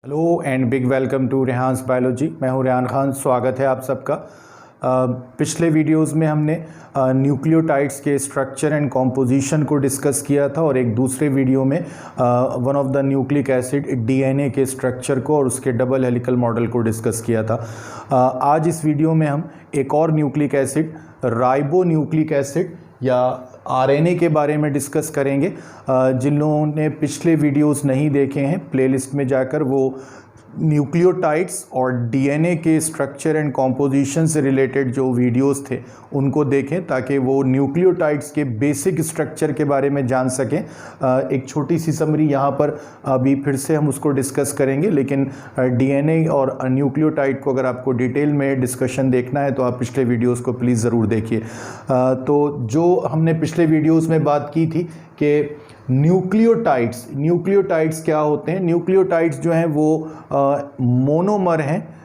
Hello and big welcome to Rehan's biology. मैं हूं रेहान खान। स्वागत है आप सबका। पिछले वीडियोस में हमने न्यूक्लियोटाइड्स के स्ट्रक्चर एंड कॉम्पोजिशन को डिस्कस किया था और एक दूसरे वीडियो में one of the nucleic acid DNA के स्ट्रक्चर को और उसके डबल हेलिकल मॉडल को डिस्कस किया था। आज इस वीडियो में हम एक और nucleic acid ribo nucleic acid या आरएनए के बारे में डिस्कस करेंगे। जिन लोगों ने पिछले वीडियोस नहीं देखे हैं, प्लेलिस्ट में जाकर वो न्यूक्लियोटाइड्स और डीएनए के स्ट्रक्चर एंड कॉम्पोजिशन से रिलेटेड जो वीडियोस थे उनको देखें ताकि वो न्यूक्लियोटाइड्स के बेसिक स्ट्रक्चर के बारे में जान सकें। एक छोटी सी समरी यहाँ पर अभी फिर से हम उसको डिस्कस करेंगे, लेकिन डीएनए और न्यूक्लियोटाइड को अगर आपको डिटेल में डिस्कशन देखना है तो आप पिछले वीडियोज़ को प्लीज़ ज़रूर देखिए। तो जो हमने पिछले वीडियोज़ में बात की थी कि न्यूक्लियोटाइड्स क्या होते हैं। न्यूक्लियोटाइड्स जो हैं वो मोनोमर हैं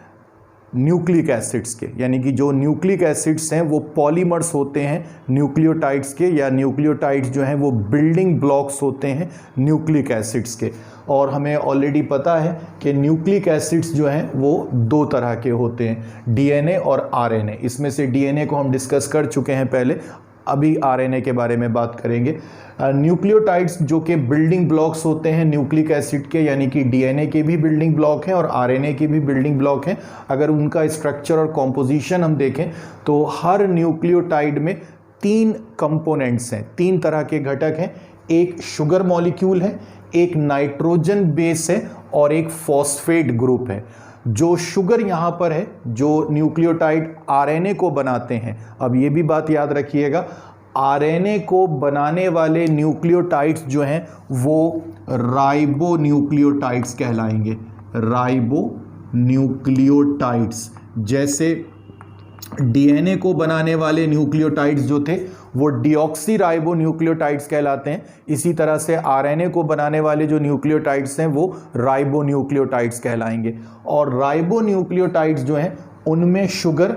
न्यूक्लिक एसिड्स के, यानी कि जो न्यूक्लिक एसिड्स हैं वो पॉलीमर्स होते हैं न्यूक्लियोटाइड्स के, या न्यूक्लियोटाइड्स जो हैं वो बिल्डिंग ब्लॉक्स होते हैं न्यूक्लिक एसिड्स के। और हमें ऑलरेडी पता है कि न्यूक्लिक एसिड्स जो हैं वो दो तरह के होते हैं, डीएनए और आरएनए। इसमें से डीएनए को हम डिस्कस कर चुके हैं पहले, अभी आरएनए के बारे में बात करेंगे। न्यूक्लियोटाइड्स जो कि बिल्डिंग ब्लॉक्स होते हैं न्यूक्लिक एसिड के, यानी कि डीएनए के भी बिल्डिंग ब्लॉक हैं और आरएनए के भी बिल्डिंग ब्लॉक हैं। अगर उनका स्ट्रक्चर और कॉम्पोजिशन हम देखें तो हर न्यूक्लियोटाइड में तीन कंपोनेंट्स हैं, तीन तरह के घटक हैं। एक शुगर मॉलिक्यूल है, एक नाइट्रोजन बेस है और एक फॉस्फेट ग्रुप है। जो शुगर यहाँ पर है जो न्यूक्लियोटाइड आरएनए को बनाते हैं, अब ये भी बात याद रखिएगा, आरएनए को बनाने वाले न्यूक्लियोटाइड्स जो हैं वो राइबो न्यूक्लियोटाइड्स कहलाएंगे। राइबो न्यूक्लियोटाइड्स, जैसे डीएनए को बनाने वाले न्यूक्लियोटाइड्स जो थे वो डीऑक्सी राइबो न्यूक्लियोटाइड्स कहलाते हैं, इसी तरह से आरएनए को बनाने वाले जो न्यूक्लियोटाइड्स हैं वो राइबो न्यूक्लियोटाइड्स कहलाएंगे। और राइबो न्यूक्लियोटाइड्स जो हैं उनमें शुगर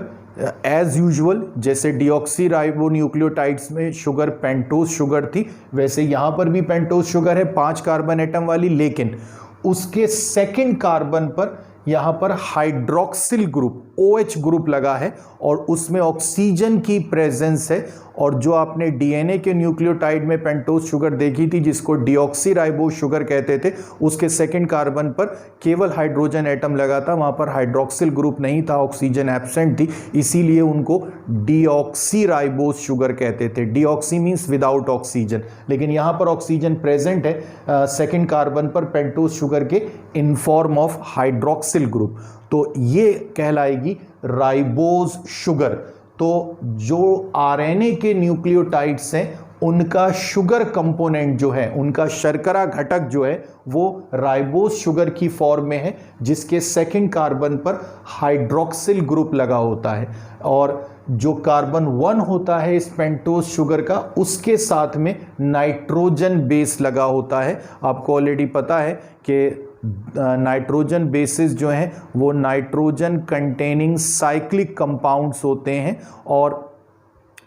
एज यूजुअल, जैसे डीऑक्सी राइबो न्यूक्लियोटाइड्स में शुगर पेंटोज शुगर थी, वैसे यहाँ पर भी पेंटोज शुगर है 5 कार्बन एटम वाली, लेकिन उसके सेकंड कार्बन पर यहाँ पर हाइड्रोक्सिल ग्रुप OH ग्रुप लगा है और उसमें ऑक्सीजन की प्रेजेंस है। और जो आपने डीएनए के न्यूक्लियोटाइड में पेंटोज शुगर देखी थी जिसको डीऑक्सी राइबो शुगर कहते थे, उसके सेकंड कार्बन पर केवल हाइड्रोजन एटम लगा था, वहाँ पर हाइड्रोक्सिल ग्रुप नहीं था, ऑक्सीजन एब्सेंट थी, इसीलिए उनको डीऑक्सी राइबोज शुगर कहते थे। डीऑक्सी मीन्स विदाउट ऑक्सीजन, लेकिन यहाँ पर ऑक्सीजन प्रेजेंट है सेकंड कार्बन पर पेंटोज शुगर के इन फॉर्म ऑफ हाइड्रोक्सिल ग्रुप, तो ये कहलाएगी राइबोज शुगर। तो जो आरएनए के न्यूक्लियोटाइड्स हैं उनका शुगर कंपोनेंट जो है, उनका शर्करा घटक जो है वो राइबोज शुगर की फॉर्म में है, जिसके सेकंड कार्बन पर हाइड्रोक्सिल ग्रुप लगा होता है। और जो कार्बन 1 होता है इस पेंटोज शुगर का, उसके साथ में नाइट्रोजन बेस लगा होता है। आपको ऑलरेडी पता है कि नाइट्रोजन बेसिस जो हैं वो नाइट्रोजन कंटेनिंग साइक्लिक कंपाउंड्स होते हैं और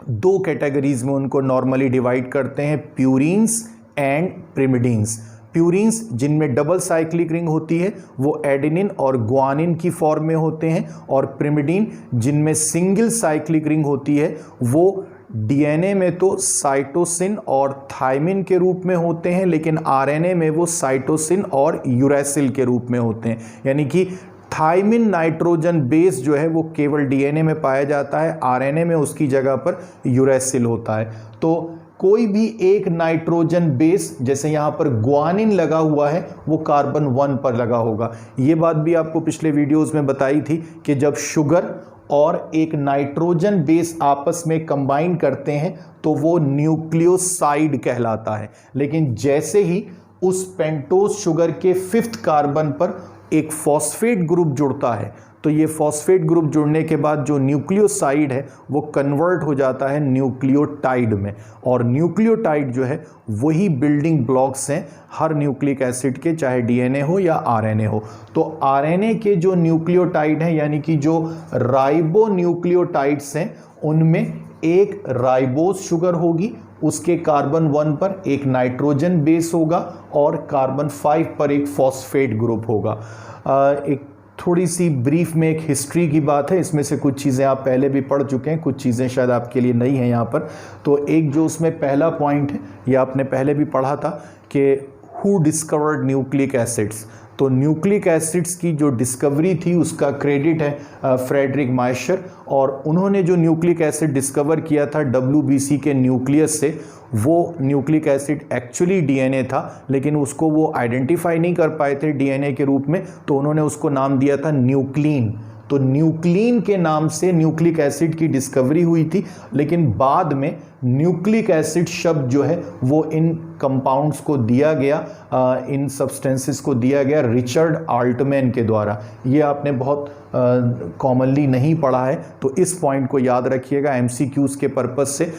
दो कैटेगरीज में उनको नॉर्मली डिवाइड करते हैं, प्यूरिन्स एंड प्रिमिडीन्स। प्यूरिन्स जिनमें डबल साइक्लिक रिंग होती है वो एडेनिन और ग्वानिन की फॉर्म में होते हैं, और प्रिमिडीन जिनमें सिंगल साइक्लिक रिंग होती है वो डीएनए में तो साइटोसिन और थाइमिन के रूप में होते हैं, लेकिन आरएनए में वो साइटोसिन और यूरैसिल के रूप में होते हैं। यानी कि थाइमिन नाइट्रोजन बेस जो है वो केवल डीएनए में पाया जाता है, आरएनए में उसकी जगह पर यूरैसिल होता है। तो कोई भी एक नाइट्रोजन बेस, जैसे यहाँ पर ग्वानिन लगा हुआ है, वो कार्बन 1 पर लगा होगा। ये बात भी आपको पिछले वीडियोस में बताई थी कि जब शुगर और एक नाइट्रोजन बेस आपस में कंबाइन करते हैं तो वो न्यूक्लियोसाइड कहलाता है। लेकिन जैसे ही उस पेंटोज शुगर के 5th कार्बन पर एक फॉस्फेट ग्रुप जुड़ता है तो ये फॉस्फेट ग्रुप जुड़ने के बाद जो न्यूक्लियोसाइड है वो कन्वर्ट हो जाता है न्यूक्लियोटाइड में, और न्यूक्लियोटाइड जो है वही बिल्डिंग ब्लॉक्स हैं हर न्यूक्लिक एसिड के, चाहे डीएनए हो या आरएनए हो। तो आरएनए के जो न्यूक्लियोटाइड हैं, यानी कि जो राइबो न्यूक्लियोटाइड्स हैं, उनमें एक राइबोज शुगर होगी, उसके कार्बन 1 पर एक नाइट्रोजन बेस होगा और कार्बन 5 पर एक फॉस्फेट ग्रुप होगा। एक थोड़ी सी ब्रीफ में एक हिस्ट्री की बात है, इसमें से कुछ चीज़ें आप पहले भी पढ़ चुके हैं, कुछ चीज़ें शायद आपके लिए नई हैं यहाँ पर। तो एक जो उसमें पहला पॉइंट है, ये आपने पहले भी पढ़ा था कि हु डिस्कवर्ड न्यूक्लिक एसिड्स। तो न्यूक्लिक एसिड्स की जो डिस्कवरी थी उसका क्रेडिट है फ्रेडरिक माइशर, और उन्होंने जो न्यूक्लिक एसिड डिस्कवर किया था WBC के न्यूक्लियस से, वो न्यूक्लिक एसिड एक्चुअली DNA था, लेकिन उसको वो आइडेंटिफाई नहीं कर पाए थे DNA के रूप में, तो उन्होंने उसको नाम दिया था न्यूक्लीन। तो न्यूक्लीन के नाम से न्यूक्लिक एसिड की डिस्कवरी हुई थी, लेकिन बाद में न्यूक्लिक एसिड शब्द जो है वो इन कंपाउंड्स को दिया गया, इन सब्सटेंसेस को दिया गया रिचर्ड आल्टमैन के द्वारा। ये आपने बहुत कॉमनली नहीं पढ़ा है, तो इस पॉइंट को याद रखिएगा MCQs के पर्पस से,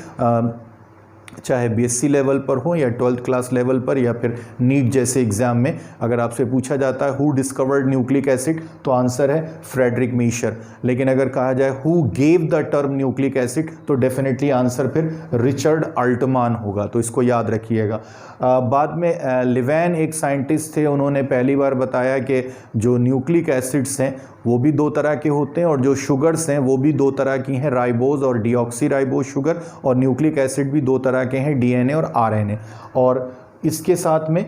चाहे BSc लेवल पर हो या 12th क्लास लेवल पर या फिर नीट जैसे एग्जाम में अगर आपसे पूछा जाता है हु डिस्कवर्ड न्यूक्लिक एसिड, तो आंसर है फ्रेडरिक मीशर। लेकिन अगर कहा जाए who gave the term nucleic acid, तो डेफिनेटली आंसर फिर रिचर्ड आल्टमान होगा, तो इसको याद रखिएगा। बाद में लिवैन एक साइंटिस्ट थे, उन्होंने पहली बार बताया कि जो न्यूक्लिक एसिड्स हैं वो भी दो तरह के होते हैं, और जो शुगर्स हैं वो भी दो तरह की हैं, राइबोज और डीऑक्सी राइबोज शुगर, और न्यूक्लिक एसिड भी दो तरह के हैं, DNA और RNA। और इसके साथ में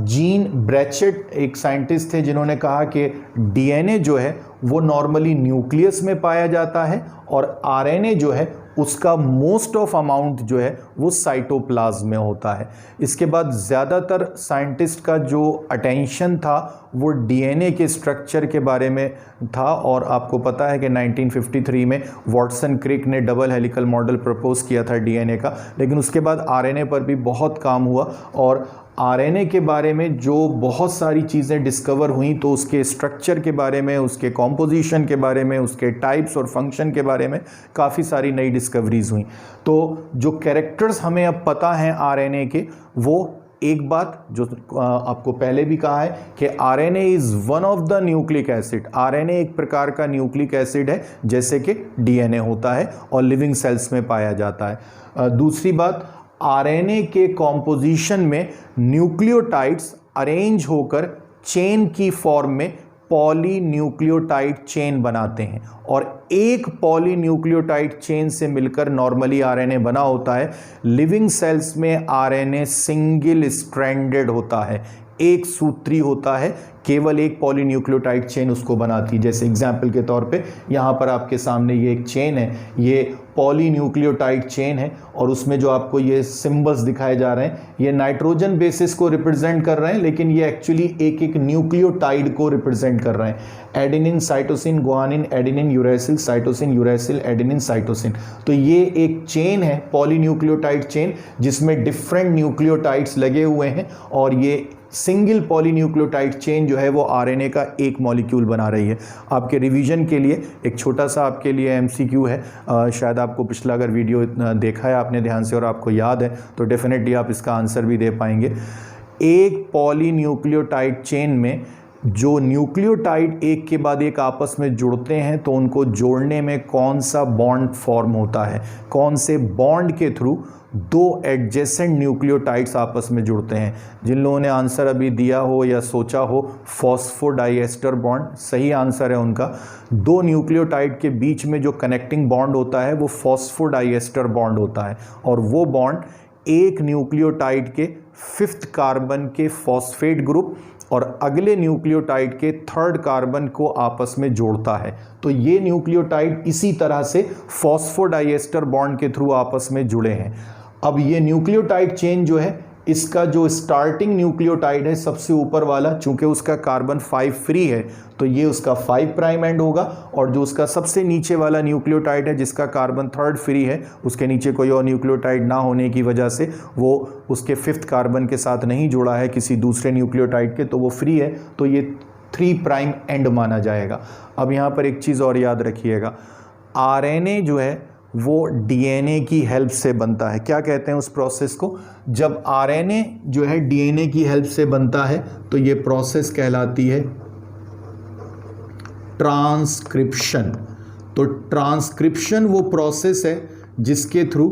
जीन ब्रैचेट एक साइंटिस्ट थे जिन्होंने कहा कि DNA जो है वो नॉर्मली न्यूक्लियस में पाया जाता है, और RNA जो है उसका मोस्ट ऑफ अमाउंट जो है वो साइटोप्लाज्म में होता है। इसके बाद ज़्यादातर साइंटिस्ट का जो अटेंशन था वो DNA के स्ट्रक्चर के बारे में था, और आपको पता है कि 1953 में वॉटसन क्रिक ने डबल हेलिकल मॉडल प्रपोज किया था DNA का, लेकिन उसके बाद RNA पर भी बहुत काम हुआ, और RNA के बारे में जो बहुत सारी चीज़ें डिस्कवर हुई, तो उसके स्ट्रक्चर के बारे में, उसके कॉम्पोजिशन के बारे में, उसके टाइप्स और फंक्शन के बारे में काफ़ी सारी नई डिस्कवरीज हुई। तो जो कैरेक्टर्स हमें अब पता हैं RNA के, वो एक बात जो आपको पहले भी कहा है कि RNA is one of the nucleic acid. RNA एक प्रकार का न्यूक्लिक एसिड है जैसे कि DNA होता है और लिविंग सेल्स में पाया जाता है। दूसरी बात, RNA के कॉम्पोजिशन में न्यूक्लियोटाइड्स अरेंज होकर चेन की फॉर्म में पॉलीन्यूक्लियोटाइड चेन बनाते हैं, और एक पॉलीन्यूक्लियोटाइड चेन से मिलकर नॉर्मली RNA बना होता है। लिविंग सेल्स में RNA सिंगल स्ट्रैंडेड होता है, एक सूत्री होता है, केवल एक पॉलीन्यूक्लियोटाइड चेन उसको बनाती है। जैसे एग्जाम्पल के तौर पे यहाँ पर आपके सामने ये एक चेन है, ये पॉलीन्यूक्लियोटाइड चेन है, और उसमें जो आपको ये सिंबल्स दिखाए जा रहे हैं ये नाइट्रोजन बेसिस को रिप्रेजेंट कर रहे हैं, लेकिन ये एक्चुअली एक एक न्यूक्लियोटाइड को रिप्रेजेंट कर रहे हैं। Adenine, cytosine, guanine, adenine, uracil, cytosine, uracil, adenine, cytosine. तो ये एक चेन है, पॉलीन्यूक्लियोटाइड चेन, जिसमें डिफरेंट न्यूक्लियोटाइड्स लगे हुए हैं, और ये सिंगल पॉलीन्यूक्लियोटाइड चेन जो है वो RNA का एक मॉलिक्यूल बना रही है। आपके रिवीजन के लिए एक छोटा सा आपके लिए MCQ है, शायद आपको पिछला अगर वीडियो देखा है आपने ध्यान से और आपको याद है तो डेफिनेटली आप इसका आंसर भी दे पाएंगे। एक पॉलीन्यूक्लियोटाइड चेन में जो न्यूक्लियोटाइड एक के बाद एक आपस में जुड़ते हैं, तो उनको जोड़ने में कौन सा बॉन्ड फॉर्म होता है, कौन से बॉन्ड के थ्रू दो एडजेसेंट न्यूक्लियोटाइड्स आपस में जुड़ते हैं। जिन लोगों ने आंसर अभी दिया हो या सोचा हो, फॉस्फोडाइएस्टर बॉन्ड सही आंसर है उनका। दो न्यूक्लियोटाइड के बीच में जो कनेक्टिंग बॉन्ड होता है वो फॉस्फोडाइएस्टर बॉन्ड होता है, और वो बॉन्ड एक न्यूक्लियोटाइड के 5th कार्बन के फॉस्फेट ग्रुप और अगले न्यूक्लियोटाइड के 3rd कार्बन को आपस में जोड़ता है। तो ये न्यूक्लियोटाइड इसी तरह से फॉस्फोडाइएस्टर बॉन्ड के थ्रू आपस में जुड़े हैं। अब ये न्यूक्लियोटाइड चेन जो है, इसका जो स्टार्टिंग न्यूक्लियोटाइड है सबसे ऊपर वाला, चूंकि उसका कार्बन 5 फ्री है तो ये उसका 5 प्राइम एंड होगा, और जो उसका सबसे नीचे वाला न्यूक्लियोटाइड है जिसका कार्बन 3rd फ्री है, उसके नीचे कोई और न्यूक्लियोटाइड ना होने की वजह से वो उसके 5th कार्बन के साथ नहीं जुड़ा है किसी दूसरे न्यूक्लियोटाइड के, तो वो फ्री है, तो ये 3 प्राइम एंड माना जाएगा। अब यहाँ पर एक चीज़ और याद रखिएगा, RNA जो है वो DNA की हेल्प से बनता है। क्या कहते हैं उस प्रोसेस को? जब RNA जो है DNA की हेल्प से बनता है तो ये प्रोसेस कहलाती है ट्रांसक्रिप्शन। तो ट्रांसक्रिप्शन वो प्रोसेस है जिसके थ्रू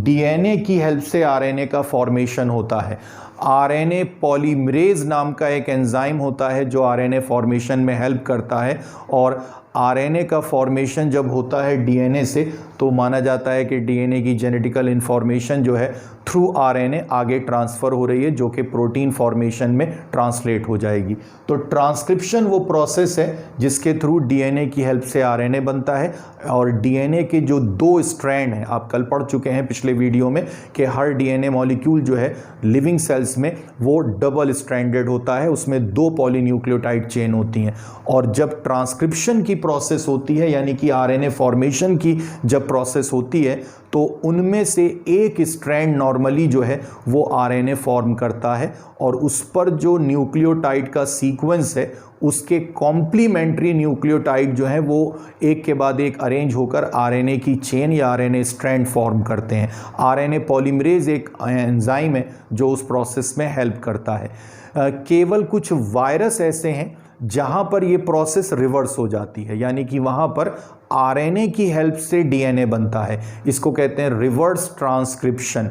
DNA की हेल्प से RNA का फॉर्मेशन होता है। आरएनए पॉलीमरेज नाम का एक एंजाइम होता है जो आरएनए फॉर्मेशन में हेल्प करता है। और आरएनए का फॉर्मेशन जब होता है डीएनए से तो माना जाता है कि डीएनए की जेनेटिकल इन्फॉर्मेशन जो है थ्रू आरएनए आगे ट्रांसफ़र हो रही है, जो कि प्रोटीन फॉर्मेशन में ट्रांसलेट हो जाएगी। तो ट्रांसक्रिप्शन वो प्रोसेस है जिसके थ्रू डीएनए की हेल्प से आरएनए बनता है। और डीएनए के जो 2 स्ट्रैंड हैं, आप कल पढ़ चुके हैं पिछले वीडियो में कि हर डीएनए मॉलिक्यूल जो है लिविंग सेल्स में वो डबल स्ट्रैंडेड होता है, उसमें 2 पॉलीन्यूक्लियोटाइड चेन होती हैं। और जब ट्रांसक्रिप्शन की प्रोसेस होती है, यानी कि आरएनए फॉर्मेशन की जब प्रोसेस होती है, तो उनमें से एक स्ट्रैंड नॉर्मली जो है वो आरएनए फॉर्म करता है और उस पर जो न्यूक्लियोटाइड का सीक्वेंस है उसके कॉम्प्लीमेंट्री न्यूक्लियोटाइड जो है वो एक के बाद एक अरेंज होकर आरएनए की चेन या आरएनए स्ट्रैंड फॉर्म करते हैं। आरएनए पॉलीमरेज एक एंजाइम है जो उस प्रोसेस में हेल्प करता है। केवल कुछ वायरस ऐसे हैं जहां पर ये प्रोसेस रिवर्स हो जाती है, यानी कि वहां पर आरएनए की हेल्प से डीएनए बनता है। इसको कहते हैं रिवर्स ट्रांसक्रिप्शन।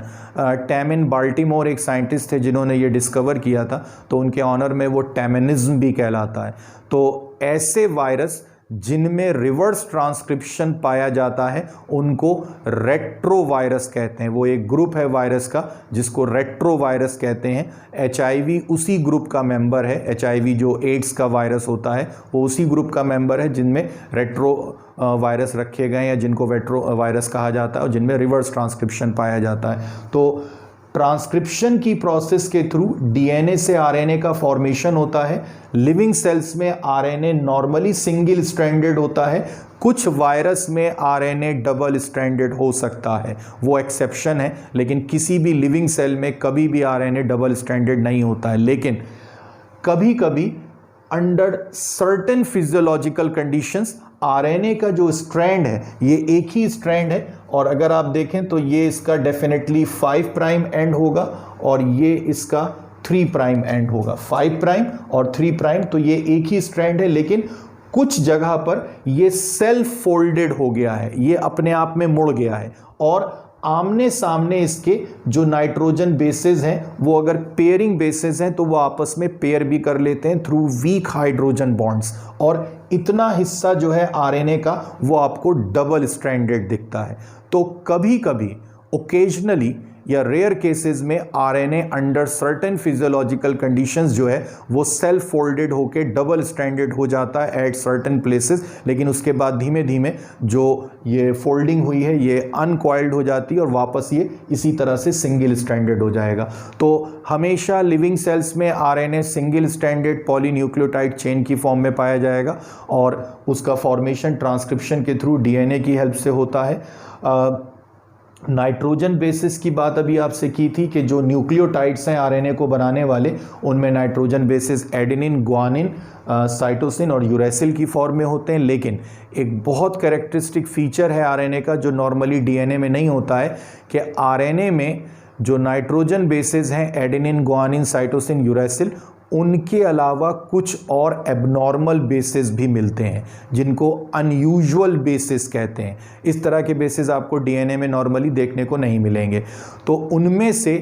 टैमिन बाल्टीमोर एक साइंटिस्ट थे जिन्होंने ये डिस्कवर किया था, तो उनके ऑनर में वो टैमिनिज्म भी कहलाता है। तो ऐसे वायरस जिनमें रिवर्स ट्रांसक्रिप्शन पाया जाता है उनको रेट्रोवायरस कहते हैं। वो एक ग्रुप है वायरस का जिसको रेट्रोवायरस कहते हैं। एचआईवी उसी ग्रुप का मेंबर है। एचआईवी जो एड्स का वायरस होता है वो उसी ग्रुप का मेंबर है जिनमें रेट्रो वायरस रखे गए हैं या जिनको रेट्रो वायरस कहा जाता है और जिनमें रिवर्स ट्रांसक्रिप्शन पाया जाता है। तो ट्रांसक्रिप्शन की प्रोसेस के थ्रू डीएनए से आरएनए का फॉर्मेशन होता है। लिविंग सेल्स में आरएनए नॉर्मली सिंगल स्ट्रैंडेड होता है। कुछ वायरस में आरएनए डबल स्ट्रैंडेड हो सकता है, वो एक्सेप्शन है, लेकिन किसी भी लिविंग सेल में कभी भी आरएनए डबल स्ट्रैंडेड नहीं होता है। लेकिन कभी कभी under certain physiological conditions RNA का जो स्ट्रैंड है ये एक ही स्ट्रैंड है, और अगर आप देखें तो ये इसका डेफिनेटली 5 प्राइम एंड होगा और ये इसका 3 प्राइम एंड होगा। 5 प्राइम और 3 प्राइम, तो ये एक ही स्ट्रैंड है, लेकिन कुछ जगह पर ये सेल्फ फोल्डेड हो गया है, ये अपने आप में मुड़ गया है। और आमने सामने इसके जो नाइट्रोजन बेसेस हैं वो अगर पेयरिंग बेसेस हैं तो वो आपस में पेयर भी कर लेते हैं थ्रू वीक हाइड्रोजन बॉन्ड्स, और इतना हिस्सा जो है आरएनए का वो आपको डबल स्ट्रैंडेड दिखता है। तो कभी कभी ओकेजनली या रेयर केसेस में RNA under certain physiological conditions जो है वो सेल्फ फोल्डेड होके डबल स्ट्रैंडेड हो जाता है एट सर्टेन प्लेसेस, लेकिन उसके बाद धीमे धीमे जो ये फोल्डिंग हुई है ये अनकॉइल्ड हो जाती है और वापस ये इसी तरह से सिंगल स्ट्रैंडेड हो जाएगा। तो हमेशा लिविंग सेल्स में RNA single stranded polynucleotide chain की फॉर्म में पाया जाएगा और उसका फॉर्मेशन ट्रांसक्रिप्शन के थ्रू डीएनए की हेल्प से होता है। नाइट्रोजन बेसिस की बात अभी आपसे की थी कि जो न्यूक्लियोटाइड्स हैं आरएनए को बनाने वाले, उनमें nitrogen bases adenine, guanine, cytosine और यूरेसिल की फॉर्म में होते हैं। लेकिन एक बहुत कैरेक्टरिस्टिक फीचर है आरएनए का जो नॉर्मली डीएनए में नहीं होता है कि आरएनए में जो नाइट्रोजन बेसिस हैं एडेनिन, ग्वानिन, साइटोसिन, यूरेसिल, उनके अलावा कुछ और एबनॉर्मल बेसिस भी मिलते हैं जिनको अनयूजुअल बेसिस कहते हैं। इस तरह के बेसिस आपको डीएनए में नॉर्मली देखने को नहीं मिलेंगे। तो उनमें से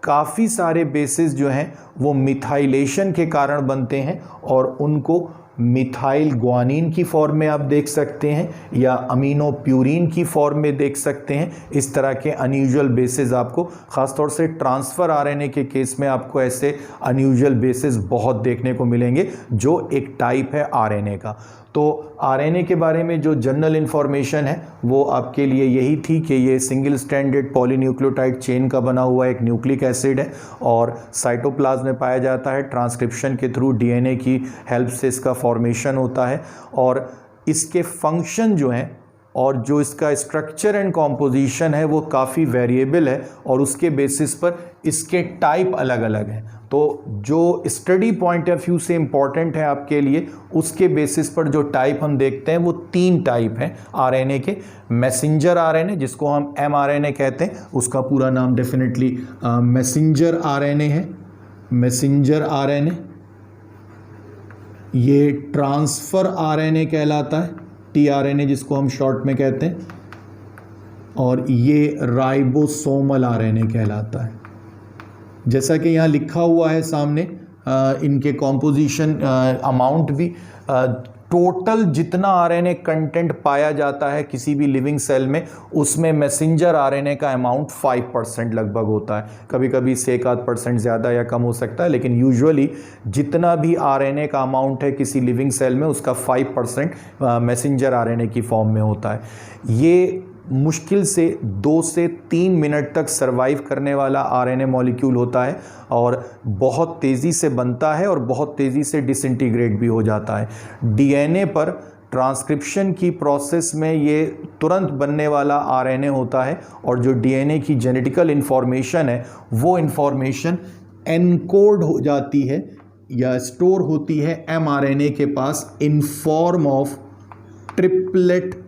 काफ़ी सारे बेसिस जो हैं वो मिथाइलेशन के कारण बनते हैं और उनको मिथाइल ग्वानिन की फॉर्म में आप देख सकते हैं या अमीनो प्यूरिन की फॉर्म में देख सकते हैं। इस तरह के अनयूजुअल बेसिस आपको ख़ासतौर से ट्रांसफ़र आरएनए के केस में आपको ऐसे अनयूजुअल बेसिस बहुत देखने को मिलेंगे जो एक टाइप है आरएनए का। तो आरएनए के बारे में जो जनरल इन्फॉर्मेशन है वो आपके लिए यही थी कि ये सिंगल स्ट्रैंडेड पॉलीन्यूक्लियोटाइड चेन का बना हुआ एक न्यूक्लिक एसिड है और साइटोप्लाज्म में पाया जाता है। ट्रांसक्रिप्शन के थ्रू डीएनए की हेल्प से इसका फॉर्मेशन होता है और इसके फंक्शन जो हैं और जो इसका स्ट्रक्चर एंड कॉम्पोजिशन है वो काफ़ी वेरिएबल है और उसके बेसिस पर इसके टाइप अलग अलग हैं। तो जो स्टडी पॉइंट ऑफ व्यू से इम्पॉर्टेंट है आपके लिए, उसके बेसिस पर जो टाइप हम देखते हैं वो 3 टाइप हैं आरएनए के। मैसेंजर आरएनए जिसको हम एमआरएनए कहते हैं, उसका पूरा नाम डेफिनेटली मैसेंजर आरएनए है। मैसेंजर आरएनए ये ट्रांसफ़र आरएनए कहलाता है, टीआरएनए जिसको हम शॉर्ट में कहते हैं, और ये राइबोसोमल आरएनए कहलाता है। जैसा कि यहाँ लिखा हुआ है सामने, इनके कॉम्पोजिशन अमाउंट भी, टोटल जितना आरएनए कंटेंट पाया जाता है किसी भी लिविंग सेल में, उसमें मैसेंजर आरएनए का अमाउंट 5% लगभग होता है। कभी कभी इससे 1-8% ज़्यादा या कम हो सकता है, लेकिन यूजुअली जितना भी आरएनए का अमाउंट है किसी लिविंग सेल में, उसका 5% मैसेंजर आरएनए की फॉर्म में होता है। ये मुश्किल से 2 से 3 मिनट तक सरवाइव करने वाला आरएनए मॉलिक्यूल होता है और बहुत तेज़ी से बनता है और बहुत तेज़ी से डिसइंटीग्रेट भी हो जाता है। डीएनए पर ट्रांसक्रिप्शन की प्रोसेस में ये तुरंत बनने वाला आरएनए होता है और जो डीएनए की जेनेटिकल इन्फॉर्मेशन है वो इन्फॉर्मेशन एनकोड हो जाती है या स्टोर होती है एमआरएनए के पास in form of triplet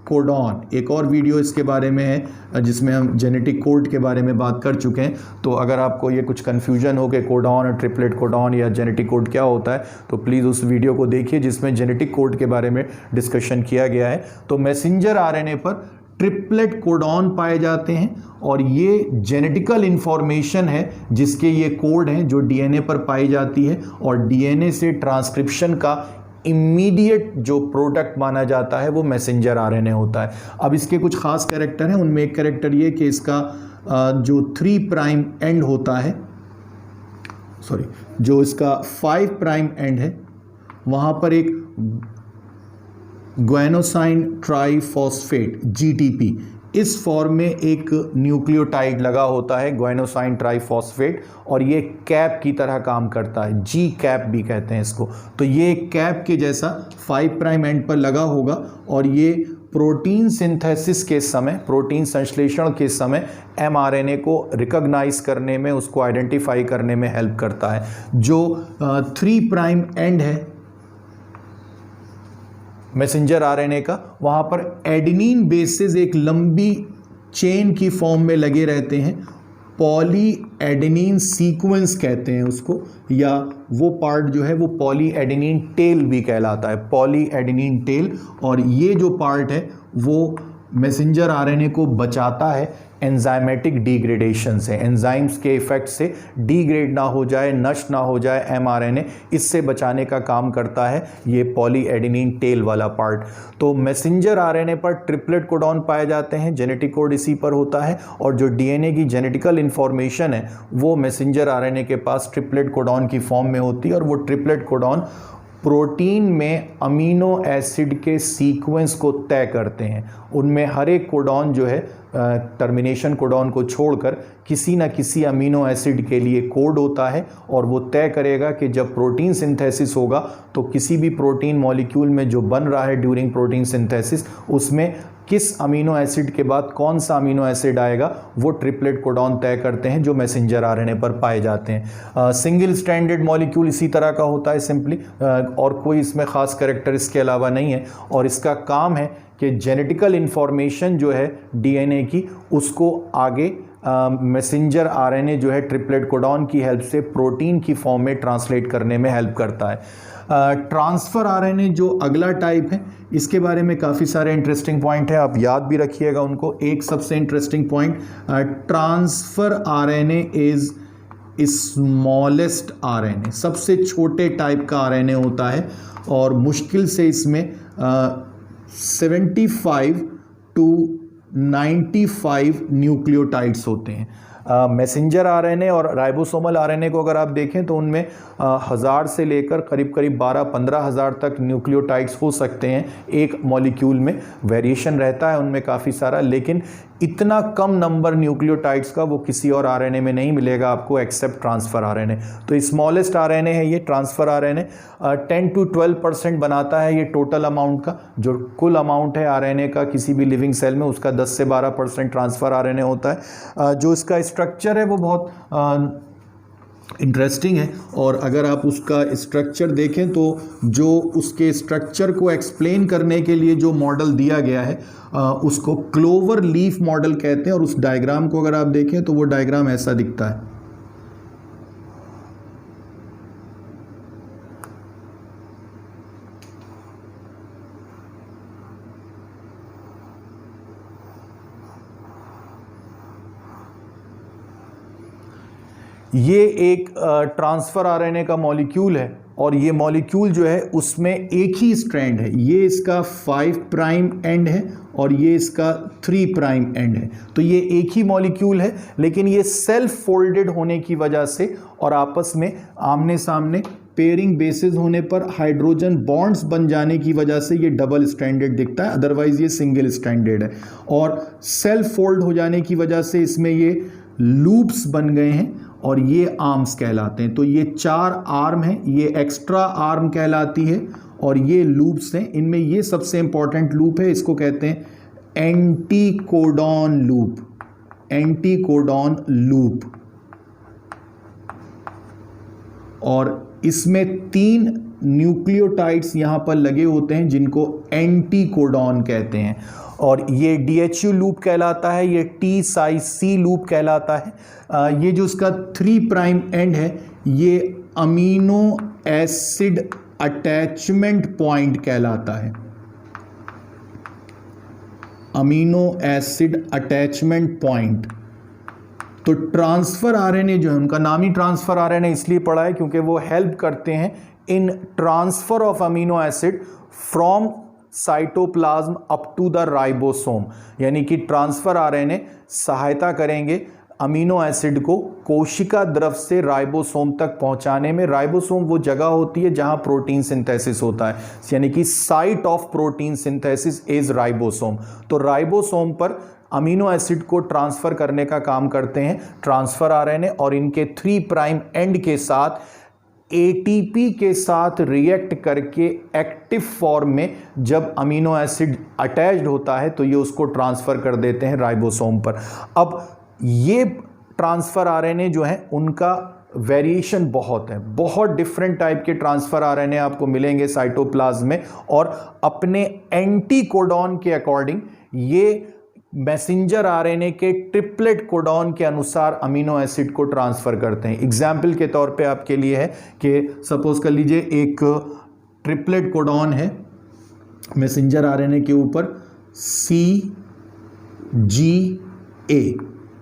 codon. एक और वीडियो इसके बारे में है जिसमें हम जेनेटिक कोड के बारे में बात कर चुके हैं, तो अगर आपको ये कुछ कन्फ्यूजन हो कि कोडॉन और ट्रिपलेट कोडॉन या जेनेटिक कोड क्या होता है तो प्लीज़ उस वीडियो को देखिए जिसमें जेनेटिक कोड के बारे में डिस्कशन किया गया है। तो मैसेंजर आरएनए पर ट्रिपलेट कोडॉन पाए जाते हैं और ये जेनेटिकल इन्फॉर्मेशन है जिसके ये कोड हैं जो डीएनए पर पाई जाती है और डीएनए से ट्रांसक्रिप्शन का इमीडिएट जो प्रोडक्ट माना जाता है वो मैसेंजर आरएनए होता है। अब इसके कुछ खास कैरेक्टर हैं, उनमें एक कैरेक्टर ये कि इसका जो 3 प्राइम एंड होता है, सॉरी जो इसका 5 प्राइम एंड है, वहाँ पर एक ग्वानोसाइन ट्राइफॉस्फेट जीटीपी इस फॉर्म में एक न्यूक्लियोटाइड लगा होता है, ग्वानोसाइन ट्राइफॉस्फेट, और ये कैप की तरह काम करता है, जी कैप भी कहते हैं इसको। तो ये कैप के जैसा 5 प्राइम एंड पर लगा होगा और ये प्रोटीन सिंथेसिस के समय, प्रोटीन संश्लेषण के समय एमआरएनए को रिकॉग्नाइज करने में, उसको आइडेंटिफाई करने में हेल्प करता है। जो 3 प्राइम एंड है मैसेंजर आरएनए का, वहाँ पर एडेनिन बेसेस एक लंबी चेन की फॉर्म में लगे रहते हैं, पॉली एडेनिन सीक्वेंस कहते हैं उसको, या वो पार्ट जो है वो पॉली एडेनिन टेल भी कहलाता है, पॉली एडेनिन टेल। और ये जो पार्ट है वो मैसेंजर आरएनए को बचाता है एंजाइमेटिक डिग्रेडेशन से, एंजाइम्स के इफेक्ट से डिग्रेड ना हो जाए, नष्ट ना हो जाए एमआरएनए, इससे बचाने का काम करता है ये पॉली एडेनिन टेल वाला पार्ट। तो मैसेंजर आरएनए पर ट्रिपलेट कोडॉन पाए जाते हैं, जेनेटिक कोड इसी पर होता है, और जो डीएनए की जेनेटिकल इन्फॉर्मेशन है वो मैसेंजर आरएनए के पास ट्रिपलेट कोडॉन की फॉर्म में होती है, और वो ट्रिपलेट कोडॉन प्रोटीन में अमीनो एसिड के सीक्वेंस को तय करते हैं। उनमें हर एक कोडॉन जो है टर्मिनेशन कोडॉन को छोड़कर किसी न किसी अमीनो एसिड के लिए कोड होता है, और वो तय करेगा कि जब प्रोटीन सिंथेसिस होगा तो किसी भी प्रोटीन मॉलिक्यूल में जो बन रहा है ड्यूरिंग प्रोटीन सिंथेसिस, उसमें किस अमीनो एसिड के बाद कौन सा अमीनो एसिड आएगा, वो ट्रिपलेट कोडॉन तय करते हैं जो मैसेंजर आरएनए पर पाए जाते हैं। सिंगल स्ट्रैंडेड मॉलिक्यूल इसी तरह का होता है सिंपली, और कोई इसमें ख़ास कैरेक्टर इसके अलावा नहीं है, और इसका काम है कि जेनेटिकल इन्फॉर्मेशन जो है डीएनए की, उसको आगे मैसेंजर आरएनए जो है ट्रिपलेट कोडॉन की हेल्प से प्रोटीन की फॉर्म में ट्रांसलेट करने में हेल्प करता है। ट्रांसफ़र आरएनए जो अगला टाइप है, इसके बारे में काफ़ी सारे इंटरेस्टिंग पॉइंट है, आप याद भी रखिएगा उनको। एक सबसे interesting point, transfer RNA is smallest RNA, सबसे छोटे टाइप का आरएनए होता है, और मुश्किल से इसमें 75 to 95 न्यूक्लियोटाइड्स होते हैं। मैसेंजर आरएनए और राइबोसोमल आरएनए को अगर आप देखें तो उनमें 1000 से लेकर करीब करीब 12-15 हज़ार तक न्यूक्लियोटाइड्स हो सकते हैं एक मॉलिक्यूल में। वेरिएशन रहता है उनमें काफ़ी सारा, लेकिन इतना कम नंबर न्यूक्लियोटाइड्स का वो किसी और आरएनए में नहीं मिलेगा आपको एक्सेप्ट ट्रांसफ़र आरएनए। तो स्मॉलेस्ट आरएनए है ये ट्रांसफ़र आरएनए, 10 to 12% बनाता है ये टोटल अमाउंट का। जो कुल अमाउंट है आरएनए का किसी भी लिविंग सेल में, उसका 10 से 12% ट्रांसफ़र आरएनए होता है। जो इसका स्ट्रक्चर है वो बहुत इंटरेस्टिंग है, और अगर आप उसका स्ट्रक्चर देखें तो जो उसके स्ट्रक्चर को एक्सप्लेन करने के लिए जो मॉडल दिया गया है उसको क्लोवर लीफ मॉडल कहते हैं, और उस डायग्राम को अगर आप देखें तो वो डायग्राम ऐसा दिखता है। ये एक ट्रांसफर आरएनए का मॉलिक्यूल है और ये मॉलिक्यूल जो है उसमें एक ही स्ट्रैंड है, ये इसका 5 प्राइम एंड है और ये इसका 3 प्राइम एंड है। तो ये एक ही मॉलिक्यूल है, लेकिन ये सेल्फ फोल्डेड होने की वजह से और आपस में आमने सामने पेयरिंग बेसिस होने पर हाइड्रोजन बॉन्ड्स बन जाने की वजह से ये डबल स्ट्रैंडेड दिखता है, अदरवाइज ये सिंगल स्ट्रैंडेड है। और सेल्फ फोल्ड हो जाने की वजह से इसमें ये लूप्स बन गए हैं और ये आर्म्स कहलाते हैं। तो ये 4 आर्म हैं, ये एक्स्ट्रा आर्म कहलाती है और ये लूप्स हैं। इनमें ये सबसे इंपॉर्टेंट लूप है, इसको कहते हैं एंटीकोडॉन लूप, एंटीकोडॉन लूप। और इसमें 3 न्यूक्लियोटाइड्स यहां पर लगे होते हैं जिनको एंटीकोडॉन कहते हैं और ये DHU लूप कहलाता है, ये T-Cy-C लूप कहलाता है। ये जो इसका 3 प्राइम एंड है ये अमीनो एसिड अटैचमेंट पॉइंट कहलाता है, अमीनो एसिड अटैचमेंट पॉइंट। तो ट्रांसफर आरएनए जो है, उनका नाम ही ट्रांसफर आरएनए इसलिए पड़ा है क्योंकि वो हेल्प करते हैं in transfer of amino acid from cytoplasm up to the ribosome, यानी कि ट्रांसफर आरएनए सहायता करेंगे अमीनो एसिड को कोशिका द्रव से राइबोसोम तक पहुंचाने में। राइबोसोम वो जगह होती है जहां प्रोटीन सिंथेसिस होता है, यानी कि site of protein synthesis is ribosome. तो राइबोसोम पर अमीनो एसिड को ट्रांसफर करने का काम करते हैं ट्रांसफर आरएनए और इनके 3 प्राइम एंड के साथ एटीपी के साथ रिएक्ट करके एक्टिव फॉर्म में जब अमीनो एसिड अटैच्ड होता है तो ये उसको ट्रांसफर कर देते हैं राइबोसोम पर। अब ये ट्रांसफर आरएनए जो है उनका वेरिएशन बहुत है, बहुत डिफरेंट टाइप के ट्रांसफर आरएनए आपको मिलेंगे साइटोप्लाज्म में और अपने एंटीकोडॉन के अकॉर्डिंग ये मैसेंजर आरएनए के ट्रिपलेट कोडॉन के अनुसार अमीनो एसिड को ट्रांसफर करते हैं। एग्जाम्पल के तौर पे आपके लिए है कि सपोज कर लीजिए एक ट्रिपलेट कोडॉन है मैसेंजर आरएनए के ऊपर CGA,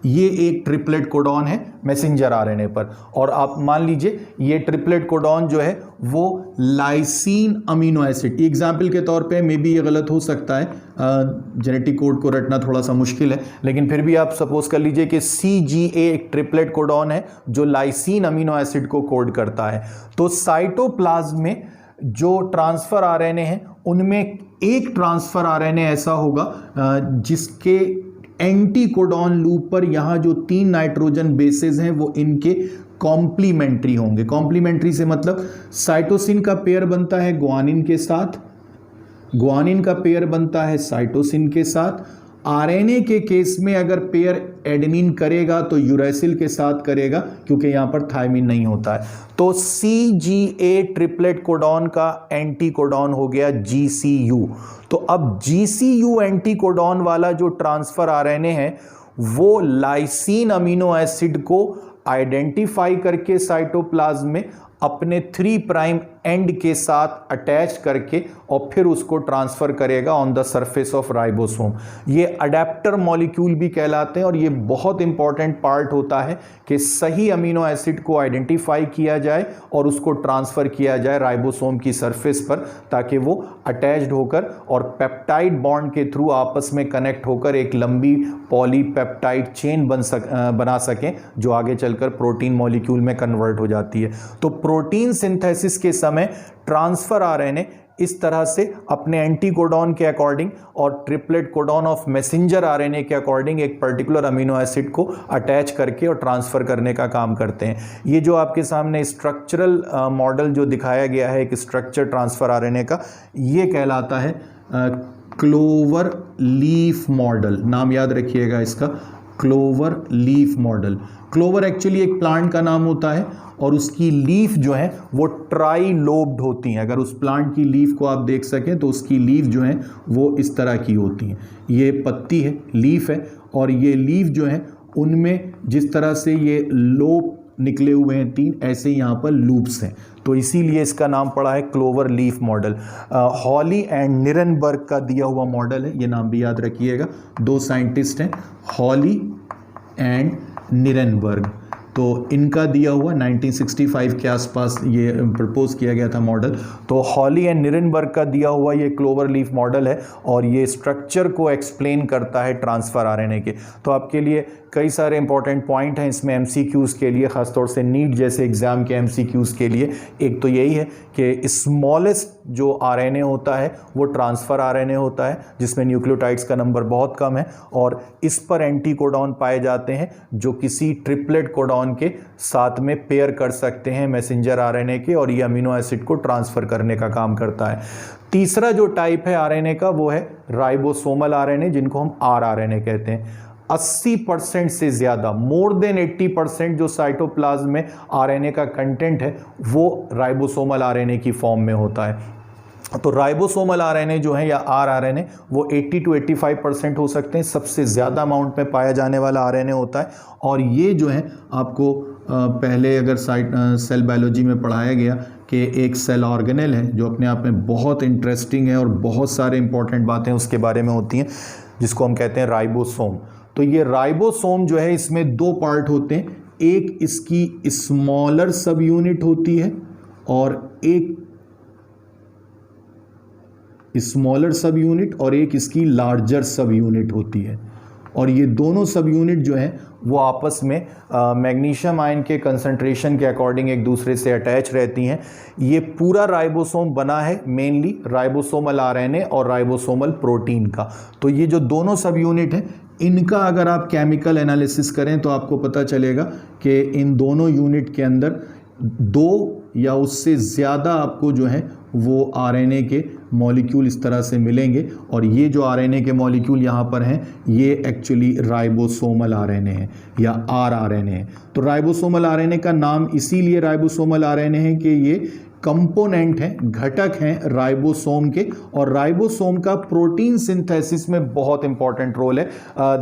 ये एक ट्रिपलेट कोडॉन है मैसेंजर आरएनए पर। और आप मान लीजिए ये ट्रिपलेट कोडॉन जो है वो लाइसीन अमीनो एसिड, एग्जाम्पल के तौर पे मे बी ये गलत हो सकता है, जेनेटिक कोड को रटना थोड़ा सा मुश्किल है, लेकिन फिर भी आप सपोज कर लीजिए कि CGA एक ट्रिपलेट कोडॉन है जो लाइसीन अमीनो एसिड को कोड करता है। तो साइटोप्लाज्म में जो ट्रांसफर आरएनए हैं उनमें एक ट्रांसफर आरएनए ऐसा होगा जिसके एंटीकोडॉन लूप पर यहां जो 3 नाइट्रोजन बेसेस हैं वो इनके कॉम्प्लीमेंट्री होंगे। कॉम्प्लीमेंट्री से मतलब साइटोसिन का पेयर बनता है ग्वानिन के साथ, ग्वानिन का पेयर बनता है साइटोसिन के साथ। आरएनए के केस में अगर पेयर एडेनिन करेगा तो यूरेसिल के साथ करेगा क्योंकि यहां पर थायमिन नहीं होता है। तो CGA ट्रिपलेट कोडॉन का एंटीकोडॉन हो गया GCU। तो अब GCU एंटीकोडॉन वाला जो ट्रांसफर आरएनए है वो लाइसीन अमीनो एसिड को आइडेंटिफाई करके साइटोप्लाज्म में अपने 3 प्राइम एंड के साथ अटैच करके और फिर उसको ट्रांसफर करेगा on the surface of ribosome. ये अडेप्टर मॉलिक्यूल भी कहलाते हैं और ये बहुत इंपॉर्टेंट पार्ट होता है कि सही अमीनो एसिड को आइडेंटिफाई किया जाए और उसको ट्रांसफर किया जाए राइबोसोम की सरफेस पर ताकि वो अटैच्ड होकर और पेप्टाइड बॉन्ड के थ्रू आपस में कनेक्ट होकर एक लंबी पॉलीपेप्टाइड चेन बना सकें जो आगे चलकर प्रोटीन मॉलिक्यूल में कन्वर्ट हो जाती है। तो प्रोटीन सिंथेसिस के समय ट्रांसफर आरएनए इस तरह से अपने एंटीकोडॉन के अकॉर्डिंग और triplet codon of messenger RNA के अकॉर्डिंग एक पर्टिकुलर अमीनो एसिड को अटैच करके और ट्रांसफर करने का काम करते हैं। ये जो आपके सामने स्ट्रक्चरल मॉडल जो दिखाया गया है एक स्ट्रक्चर ट्रांसफर आरएनए का, ये कहलाता है क्लोवर लीफ मॉडल। नाम याद रखिएगा इसका, clover leaf model. Clover actually एक प्लांट का नाम होता है और उसकी लीफ जो है वो ट्राई लोब्ड होती हैं। अगर उस प्लांट की लीफ को आप देख सकें तो उसकी लीफ जो है वो इस तरह की होती हैं। ये पत्ती है, लीफ है, और ये लीफ जो है उनमें जिस तरह से ये लोब निकले हुए हैं 3, ऐसे यहाँ पर लूप्स हैं, तो इसीलिए इसका नाम पड़ा है clover leaf model. Holley and Nirenberg का दिया हुआ मॉडल है, ये नाम भी याद रखिएगा। 2 साइंटिस्ट हैं, हॉली एंड निरनबर्ग। तो इनका दिया हुआ 1965 के आसपास ये प्रपोज किया गया था मॉडल। तो हॉली एंड निरेनबर्ग का दिया हुआ ये क्लोवर लीफ मॉडल है और ये स्ट्रक्चर को एक्सप्लेन करता है ट्रांसफ़र आरएनए के। तो आपके लिए कई सारे इंपॉर्टेंट पॉइंट हैं इसमें एमसीक्यूज़ के लिए, ख़ासतौर से नीट जैसे एग्ज़ाम के एमसीक्यूज़ के लिए। एक तो यही है कि स्मॉलेस्ट जो आरएनए होता है वो ट्रांसफ़र आरएनए होता है जिसमें न्यूक्लियोटाइड्स का नंबर बहुत कम है और इस पर एंटी कोडॉन पाए जाते हैं जो किसी ट्रिपलेट कोडॉन के साथ में पेयर कर सकते हैं मैसेंजर आरएनए के, और ये अमीनो एसिड को ट्रांसफ़र करने का काम करता है। तीसरा जो टाइप है आरएनए का वो है राइबोसोमल आरएनए, जिनको हम आरआरएनए कहते हैं। 80% से ज़्यादा, मोर देन 80% जो साइटोप्लाज्म में आरएनए का कंटेंट है वो राइबोसोमल आरएनए की फॉर्म में होता है। तो राइबोसोमल आरएनए जो है या आरआरएनए वो 80 to 85% हो सकते हैं, सबसे ज़्यादा अमाउंट में पाया जाने वाला आरएनए होता है। और ये जो है आपको पहले अगर सेल बायोलॉजी में पढ़ाया गया कि एक सेल ऑर्गेनेल है जो अपने आप में बहुत इंटरेस्टिंग है और बहुत सारे इंपॉर्टेंट बातें उसके बारे में होती हैं जिसको हम कहते हैं राइबोसोम। तो ये राइबोसोम जो है इसमें दो पार्ट होते हैं, एक इसकी स्मॉलर सब यूनिट होती है और एक स्मॉलर सब यूनिट और एक इसकी लार्जर सब यूनिट होती है। और ये दोनों सब यूनिट जो है वो आपस में मैग्नीशियम आयन के कंसंट्रेशन के अकॉर्डिंग एक दूसरे से अटैच रहती हैं। ये पूरा राइबोसोम बना है मेनली राइबोसोमल आरएनए और राइबोसोमल प्रोटीन का। तो ये जो दोनों सब यूनिट हैं इनका अगर आप केमिकल एनालिसिस करें तो आपको पता चलेगा कि इन दोनों यूनिट के अंदर दो या उससे ज़्यादा आपको जो है वो आरएनए के मॉलिक्यूल इस तरह से मिलेंगे। और ये जो आरएनए के मॉलिक्यूल यहाँ पर हैं ये एक्चुअली राइबोसोमल आरएनए है या आरआरएनए है। तो राइबोसोमल आरएनए का नाम इसीलिए राइबोसोमल आरएनए है कि ये कंपोनेंट हैं, घटक हैं राइबोसोम के, और राइबोसोम का प्रोटीन सिंथेसिस में बहुत इंपॉर्टेंट रोल है।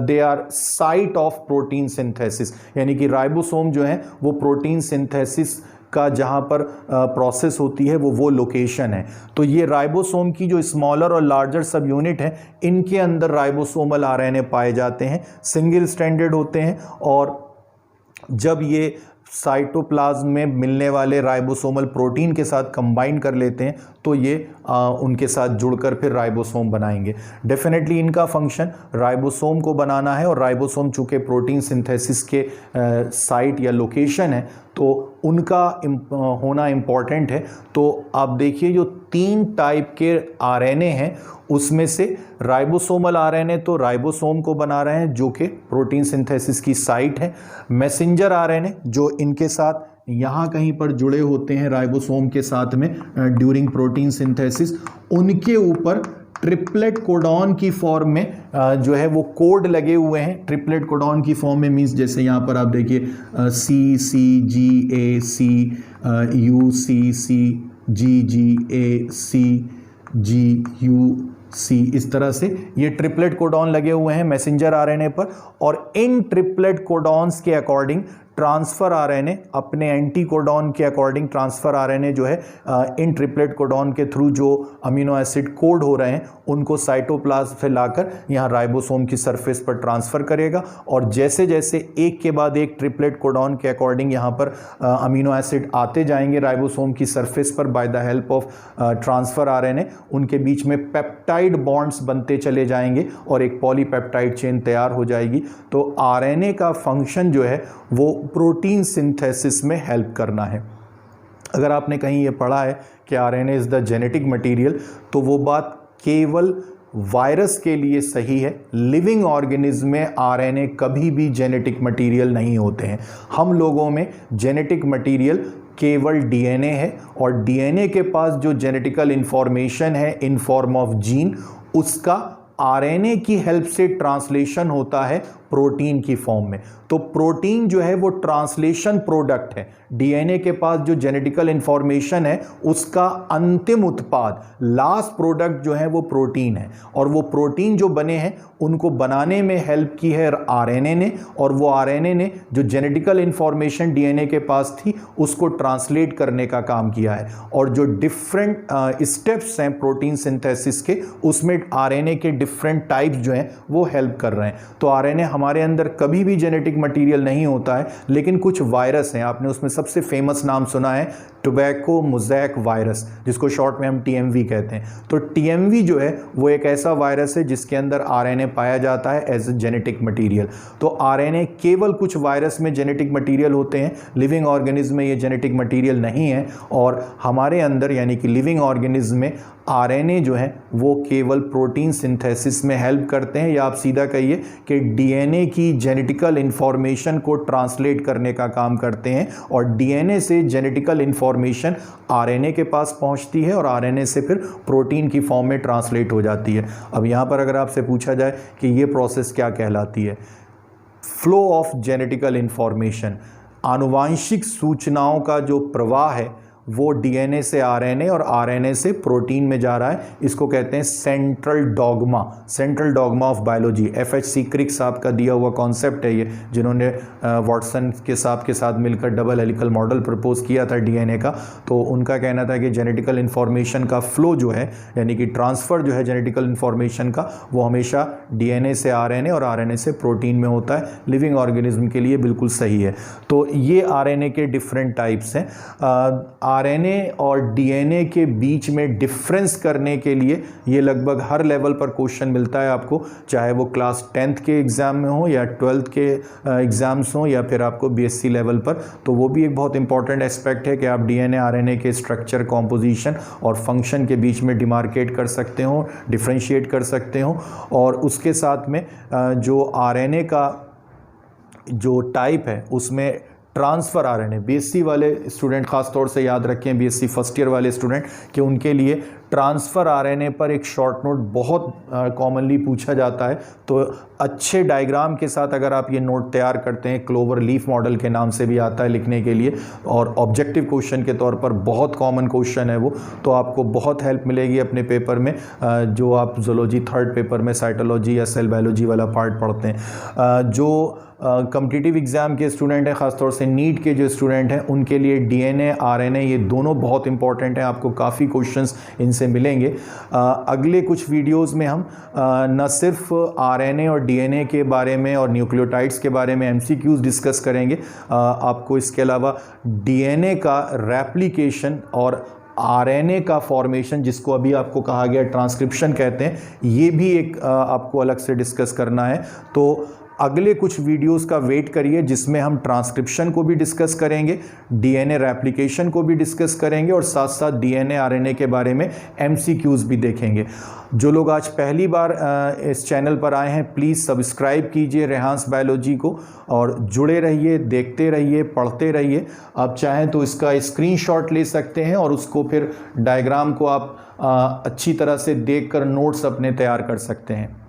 They are site of protein synthesis, यानी कि राइबोसोम जो है वो प्रोटीन सिंथेसिस का जहाँ पर प्रोसेस होती है वो लोकेशन है। तो ये राइबोसोम की जो स्मॉलर और लार्जर सब यूनिट है इनके अंदर राइबोसोमल आरएनए पाए जाते हैं, सिंगल स्ट्रैंडेड होते हैं, और जब ये साइटोप्लाज्म में मिलने वाले राइबोसोमल प्रोटीन के साथ कंबाइन कर लेते हैं तो ये उनके साथ जुड़कर फिर राइबोसोम बनाएंगे। डेफिनेटली इनका फंक्शन राइबोसोम को बनाना है, और राइबोसोम चूँकि प्रोटीन सिंथेसिस के साइट या लोकेशन है तो उनका होना इम्पॉर्टेंट है। तो आप देखिए जो 3 टाइप के आरएनए हैं उसमें से राइबोसोमल आरएनए तो राइबोसोम को बना रहे हैं जो कि प्रोटीन सिंथेसिस की साइट है। मैसेंजर आरएनए जो इनके साथ यहाँ कहीं पर जुड़े होते हैं राइबोसोम के साथ में ड्यूरिंग प्रोटीन सिंथेसिस, उनके ऊपर ट्रिपलेट कोडॉन की फॉर्म में जो है वो कोड लगे हुए हैं। ट्रिपलेट कोडॉन की फॉर्म में मीन्स जैसे यहाँ पर आप देखिए CCGAC, UCCGGACGUC, इस तरह से ये ट्रिपलेट कोडॉन लगे हुए हैं मैसेंजर आरएनए पर। और इन ट्रिपलेट कोडॉन्स के अकॉर्डिंग ट्रांसफ़र आरएनए अपने एंटी कोडॉन के अकॉर्डिंग ट्रांसफ़र आरएनए जो है इन ट्रिपलेट कोडॉन के थ्रू जो अमीनो एसिड कोड हो रहे हैं उनको साइटोप्लाज्म से लाकर यहाँ राइबोसोम की सरफेस पर ट्रांसफ़र करेगा। और जैसे जैसे एक के बाद एक ट्रिपलेट कोडॉन के अकॉर्डिंग यहाँ पर अमीनो एसिड आते जाएंगे राइबोसोम की सरफेस पर by the help of transfer RNA, उनके बीच में पेप्टाइड बॉन्ड्स बनते चले जाएंगे और एक पॉलीपेप्टाइड चेन तैयार हो जाएगी। तो आरएनए का फंक्शन जो है वो प्रोटीन सिंथेसिस में हेल्प करना है। अगर आपने कहीं ये पढ़ा है कि RNA is the genetic material तो वो बात केवल वायरस के लिए सही है। लिविंग ऑर्गेनिज्म में आरएनए कभी भी जेनेटिक मटेरियल नहीं होते हैं। हम लोगों में जेनेटिक मटेरियल केवल डीएनए है, और डीएनए के पास जो जेनेटिकल इंफॉर्मेशन है इन फॉर्म ऑफ जीन उसका आरएनए की हेल्प से ट्रांसलेशन होता है प्रोटीन की फॉर्म में। तो प्रोटीन जो है वो ट्रांसलेशन प्रोडक्ट है। डीएनए के पास जो जेनेटिकल इंफॉर्मेशन है उसका अंतिम उत्पाद लास्ट प्रोडक्ट जो है वो प्रोटीन है, और वो प्रोटीन जो बने हैं उनको बनाने में हेल्प की है आरएनए ने, और वो आरएनए ने जो जेनेटिकल इंफॉर्मेशन डीएनए के पास थी उसको ट्रांसलेट करने का काम किया है। और जो डिफरेंट स्टेप्स हैं प्रोटीन सिंथेसिस के उसमें आरएनए के डिफरेंट टाइप्स जो हैं वो हेल्प कर रहे हैं। तो आरएनए हमारे अंदर कभी भी जेनेटिक मटेरियल नहीं होता है, लेकिन कुछ वायरस हैं, आपने उसमें सबसे फेमस नाम सुना है टोबैको मोज़ेक वायरस, जिसको शॉर्ट में हम टीएमवी कहते हैं। तो टीएमवी जो है वो एक ऐसा वायरस है जिसके अंदर आरएनए पाया जाता है एज ए जेनेटिक मटेरियल। तो आरएनए केवल कुछ वायरस में जेनेटिक मटेरियल होते हैं, लिविंग ऑर्गेनिज्म में ये जेनेटिक मटेरियल नहीं है। और हमारे अंदर यानी कि लिविंग ऑर्गेनिज्म में आरएनए जो है वो केवल प्रोटीन सिंथेसिस में हेल्प करते हैं, या आप सीधा कहिए कि डीएनए की जेनेटिकल इंफॉर्मेशन को ट्रांसलेट करने का काम करते हैं, और डीएनए से जेनेटिकल इंफॉर्मेशन आरएनए के पास पहुंचती है और आरएनए से फिर प्रोटीन की फॉर्म में ट्रांसलेट हो जाती है। अब यहाँ पर अगर आपसे पूछा जाए कि ये प्रोसेस क्या कहलाती है, फ्लो ऑफ जेनेटिकल इंफॉर्मेशन, आनुवांशिक सूचनाओं का जो प्रवाह है वो डीएनए से आरएनए और आरएनए से प्रोटीन में जा रहा है, इसको कहते हैं सेंट्रल डॉगमा ऑफ बायोलॉजी। एफएचसी क्रिक साहब का दिया हुआ कॉन्सेप्ट है ये, जिन्होंने वाटसन के साहब के साथ मिलकर डबल हेलिकल मॉडल प्रपोज किया था डीएनए का। तो उनका कहना था कि जेनेटिकल इन्फॉर्मेशन का फ्लो जो है, यानी कि ट्रांसफ़र जो है जेनेटिकल इन्फॉर्मेशन का, वो हमेशा डीएनए से आरएनए और आरएनए से प्रोटीन में होता है। लिविंग ऑर्गेनिज्म के लिए बिल्कुल सही है। तो ये आरएनए के डिफरेंट टाइप्स हैं। आरएनए और डीएनए के बीच में डिफरेंस करने के लिए ये लगभग हर लेवल पर क्वेश्चन मिलता है आपको, चाहे वो क्लास 10th के एग्ज़ाम में हो या 12th के एग्ज़ाम्स हो या फिर आपको बीएससी लेवल पर। तो वो भी एक बहुत इंपॉर्टेंट एस्पेक्ट है कि आप डीएनए आरएनए के स्ट्रक्चर, कॉम्पोजिशन और फंक्शन के बीच में डिमार्केट कर सकते हो, डिफ्रेंशिएट कर सकते हो। और उसके साथ में जो आरएनए का जो टाइप है उसमें ट्रांसफ़र आरएनए, बीएससी वाले स्टूडेंट खास तौर से याद रखें, बीएससी फर्स्ट ईयर वाले स्टूडेंट, कि उनके लिए ट्रांसफ़र आरएनए पर एक शॉर्ट नोट बहुत कॉमनली पूछा जाता है। तो अच्छे डायग्राम के साथ अगर आप ये नोट तैयार करते हैं, क्लोवर लीफ मॉडल के नाम से भी आता है लिखने के लिए, और ऑब्जेक्टिव क्वेश्चन के तौर पर बहुत कॉमन क्वेश्चन है वो, तो आपको बहुत हेल्प मिलेगी अपने पेपर में, जो आप ज़ूलॉजी 3rd पेपर में साइटोलॉजी या सेल बायोलॉजी वाला पार्ट पढ़ते हैं। जो कॉम्पिटिटिव एग्ज़ाम के स्टूडेंट हैं, ख़ासतौर से नीट के जो स्टूडेंट हैं, उनके लिए डीएनए आरएनए ये दोनों बहुत इंपॉर्टेंट हैं। आपको काफ़ी क्वेश्चंस इनसे मिलेंगे। अगले कुछ वीडियोस में हम न सिर्फ आरएनए और डीएनए के बारे में और न्यूक्लियोटाइड्स के बारे में एमसीक्यूज़ डिस्कस करेंगे, आपको इसके अलावा डीएनए का रेप्लिकेशन और आरएनए का फॉर्मेशन, जिसको अभी आपको कहा गया ट्रांसक्रिप्शन कहते हैं, ये भी एक आपको अलग से डिस्कस करना है। तो अगले कुछ वीडियोस का वेट करिए, जिसमें हम ट्रांसक्रिप्शन को भी डिस्कस करेंगे, डीएनए रेप्लिकेशन को भी डिस्कस करेंगे, और साथ साथ डीएनए आरएनए के बारे में एमसीक्यूज़ भी देखेंगे। जो लोग आज पहली बार इस चैनल पर आए हैं, प्लीज़ सब्सक्राइब कीजिए रेहांस बायोलॉजी को, और जुड़े रहिए, देखते रहिए, पढ़ते रहिए। आप चाहें तो इसका स्क्रीनशॉट ले सकते हैं और उसको फिर डायग्राम को आप अच्छी तरह से देखकर नोट्स अपने तैयार कर सकते हैं।